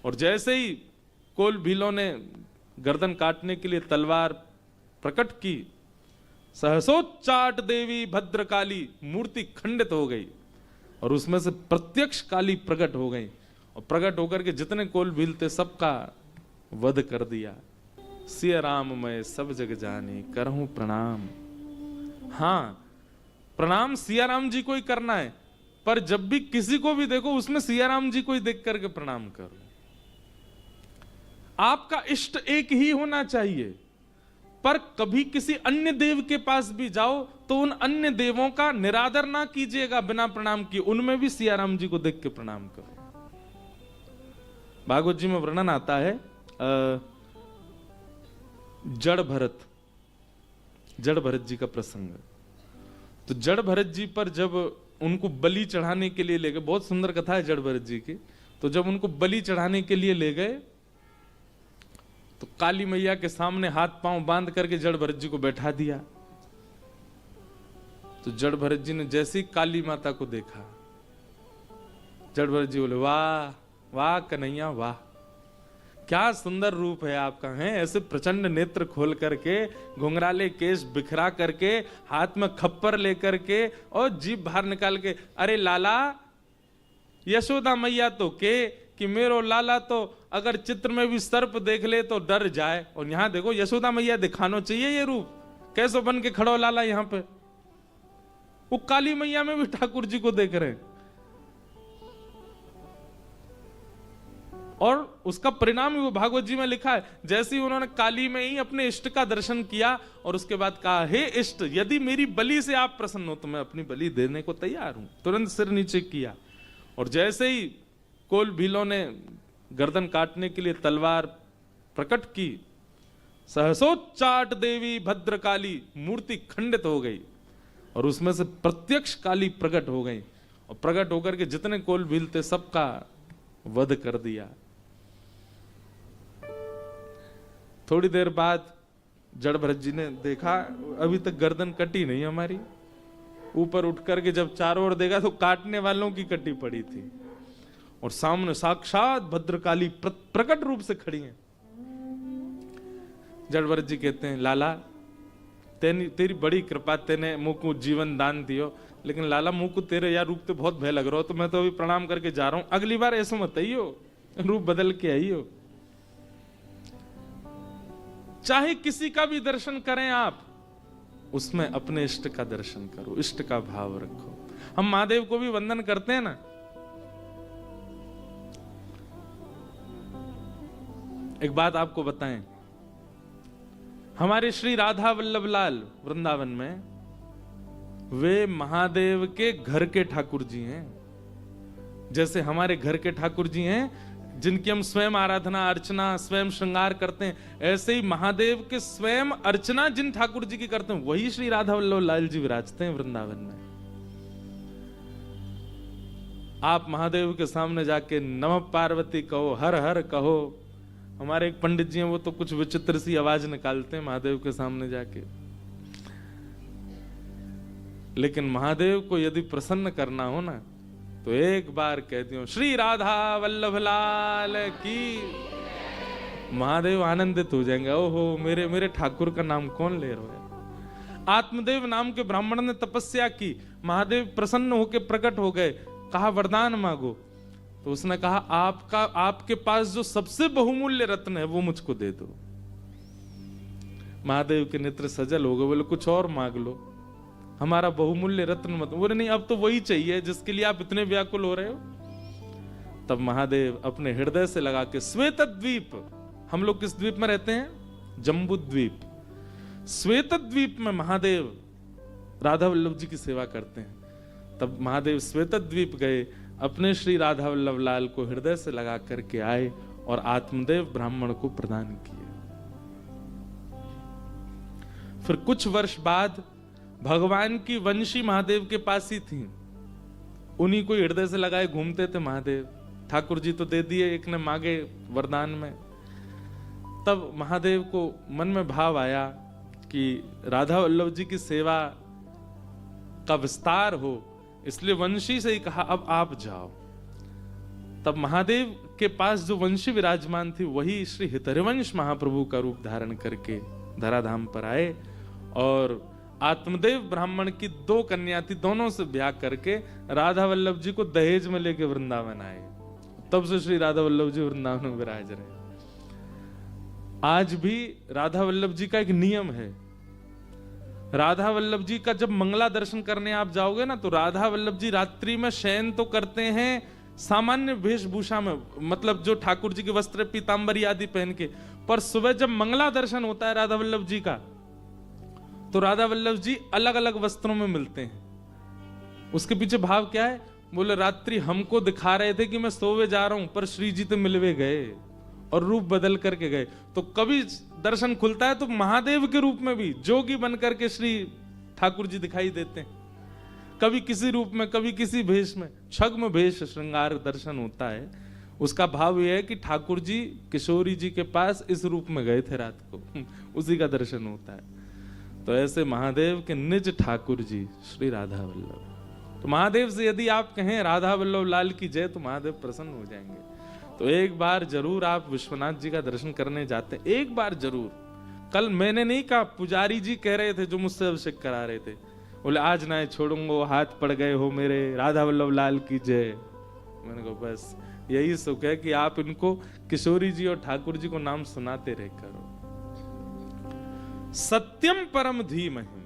और जैसे ही कोल भीलों ने गर्दन काटने के लिए तलवार प्रकट की, सहसोच्चाट देवी भद्रकाली मूर्ति खंडित हो गई और उसमें से प्रत्यक्ष काली प्रकट हो गई और प्रकट होकर के जितने कोल भील थे सबका वध कर दिया। सिया राम मैं सब जग जाने करहूं प्रणाम। हाँ, प्रणाम सिया राम जी को ही करना है, पर जब भी किसी को भी देखो उसमें सिया राम जी को ही देख करके प्रणाम करो। आपका इष्ट एक ही होना चाहिए, पर कभी किसी अन्य देव के पास भी जाओ तो उन अन्य देवों का निरादर ना कीजिएगा बिना प्रणाम किए, उनमें भी सिया राम जी को देख के प्रणाम करो। भागवत जी में वर्णन आता है जड़ भरत जी का प्रसंग। तो जड़ भरत जी पर जब उनको बलि चढ़ाने के लिए ले गए, बहुत सुंदर कथा है जड़ भरत जी की। तो जब उनको बलि चढ़ाने के लिए ले गए तो काली मैया के सामने हाथ पांव बांध करके जड़ भरत जी को बैठा दिया। तो जड़ भरत जी ने जैसे ही काली माता को देखा, जड़ भरत जी बोले वाह वाह कन्हैया वाह, क्या सुंदर रूप है आपका, है ऐसे प्रचंड नेत्र खोल करके, घुंघराले केश बिखरा करके, हाथ में खप्पर लेकर के और जीभ बाहर निकाल के, अरे लाला यशोदा मैया तो के कि मेरो लाला तो अगर चित्र में भी सर्प देख ले तो डर जाए। और यहां देखो यशोदा मैया दिखाना चाहिए ये रूप, कैसे बन के खड़ो लाला यहां पे। वो काली मैया में भी ठाकुर जी को देख रहे हैं और उसका परिणाम ही वो भागवत जी में लिखा है। जैसे ही उन्होंने काली में ही अपने इष्ट का दर्शन किया और उसके बाद कहा हे इष्ट, यदि मेरी बलि से आप प्रसन्न हो तो मैं अपनी बलि देने को तैयार हूं। तुरंत सिर नीचे किया और जैसे ही कोल भीलों ने गर्दन काटने के लिए तलवार प्रकट की, सहसोच्चाट देवी भद्रकाली मूर्ति खंडित हो गई और उसमें से प्रत्यक्ष काली प्रकट हो गई और प्रकट होकर के जितने कोल भील थे सबका वध कर दिया। थोड़ी देर बाद जड़ भरत जी ने देखा अभी तक गर्दन कटी नहीं हमारी, ऊपर उठ करके जब चारों ओर देखा तो काटने वालों की कटी पड़ी थी और सामने साक्षात भद्रकाली प्रकट रूप से खड़ी हैं। जड़ भरत जी कहते हैं लाला तेरी बड़ी कृपा, तेने मुझ को जीवन दान दियो, लेकिन लाला मुझ को तेरे यार रूप तो बहुत भय लग रहा हो, तो मैं तो अभी प्रणाम करके जा रहा हूं, अगली बार ऐसा मत आइयो, रूप बदल के आइयो। चाहे किसी का भी दर्शन करें आप, उसमें अपने इष्ट का दर्शन करो, इष्ट का भाव रखो। हम महादेव को भी वंदन करते हैं ना, एक बात आपको बताएं, हमारे श्री राधा वल्लभ लाल वृंदावन में वे महादेव के घर के ठाकुर जी हैं। जैसे हमारे घर के ठाकुर जी हैं जिनकी हम स्वयं आराधना अर्चना स्वयं श्रृंगार करते हैं, ऐसे ही महादेव के स्वयं अर्चना जिन ठाकुर जी की करते हैं वही श्री राधा वल्लभ लाल जी विराजते हैं वृंदावन में। आप महादेव के सामने जाके नमः पार्वती कहो, हर हर कहो। हमारे एक पंडित जी हैं, वो तो कुछ विचित्र सी आवाज निकालते हैं महादेव के सामने जाके, लेकिन महादेव को यदि प्रसन्न करना हो ना तो एक बार कहती हूं श्री राधा वल्लभ लाल की, महादेव आनंदित हो जाएंगे। ओहो मेरे ठाकुर का नाम कौन ले रहा है। आत्मदेव नाम के ब्राह्मण ने तपस्या की, महादेव प्रसन्न होकर प्रकट हो गए, कहा वरदान मांगो। तो उसने कहा आपके पास जो सबसे बहुमूल्य रत्न है वो मुझको दे दो। महादेव के नेत्र सजल हो गए, बोले कुछ और मांग लो, हमारा बहुमूल्य रत्न मत। बोले नहीं अब तो वही चाहिए जिसके लिए आप इतने व्याकुल हो रहे हो। तब महादेव अपने हृदय से लगा के श्वेत द्वीप, हम लोग किस द्वीप में रहते हैं, जम्बू द्वीप, श्वेत द्वीप में महादेव राधा वल्लभ जी की सेवा करते हैं। तब महादेव श्वेत द्वीप गए, अपने श्री राधा वल्लभ लाल को हृदय से लगा करके आए और आत्मदेव ब्राह्मण को प्रदान किए। फिर कुछ वर्ष बाद भगवान की वंशी महादेव के पास ही थी, उन्हीं को हृदय से लगाए घूमते थे महादेव। ठाकुर जी तो दे दिए, एक ने मांगे वरदान में। तब महादेव को मन में भाव आया कि राधा वल्लभ जी की सेवा का विस्तार हो, इसलिए वंशी से ही कहा अब आप जाओ। तब महादेव के पास जो वंशी विराजमान थी वही श्री हितरिवंश महाप्रभु का रूप धारण करके धराधाम पर आए और आत्मदेव ब्राह्मण की 2 कन्या थी, दोनों से ब्याह करके राधा वल्लभ जी को दहेज में लेके वृंदावन आए। तब से श्री राधा वल्लभ जी वृंदावन में विराज रहे। आज भी राधा वल्लभ जी का एक नियम है, राधा वल्लभ जी का जब मंगला दर्शन करने आप जाओगे ना, तो राधा वल्लभ जी रात्रि में शयन तो करते हैं सामान्य वेशभूषा में, मतलब जो ठाकुर जी के वस्त्र पीतांबरी आदि पहन के, पर सुबह जब मंगला दर्शन होता है राधा वल्लभ जी का, तो राधा वल्लभ जी अलग अलग वस्त्रों में मिलते हैं। उसके पीछे भाव क्या है? बोले रात्रि हमको दिखा रहे थे कि मैं सोवे जा रहा हूं, पर श्री जी तो मिलवे गए और रूप बदल करके गए। तो कभी दर्शन खुलता है तो महादेव के रूप में भी जोगी बन करके श्री ठाकुर जी दिखाई देते हैं, कभी किसी रूप में, कभी किसी भेष में, छद्म भेष श्रृंगार दर्शन होता है। उसका भाव यह है कि ठाकुर जी किशोरी जी के पास इस रूप में गए थे रात को, उसी का दर्शन होता है। तो ऐसे महादेव के निज ठाकुर जी श्री राधा वल्लभ। तो महादेव से यदि आप कहें राधा वल्लभ लाल की जय, तो महादेव प्रसन्न हो जाएंगे। तो एक बार जरूर आप विश्वनाथ जी का दर्शन करने जाते हैं, एक बार जरूर। कल मैंने नहीं कहा, पुजारी जी कह रहे थे जो मुझसे अभिषेक करा रहे थे, बोले आज ना छोड़ूंगा, हाथ पड़ गए हो मेरे, राधा वल्लभ लाल की जय। मैंने कहा बस यही सुख है कि आप इनको किशोरी जी और ठाकुर जी को नाम सुनाते रह करो। सत्यम परम धीमहि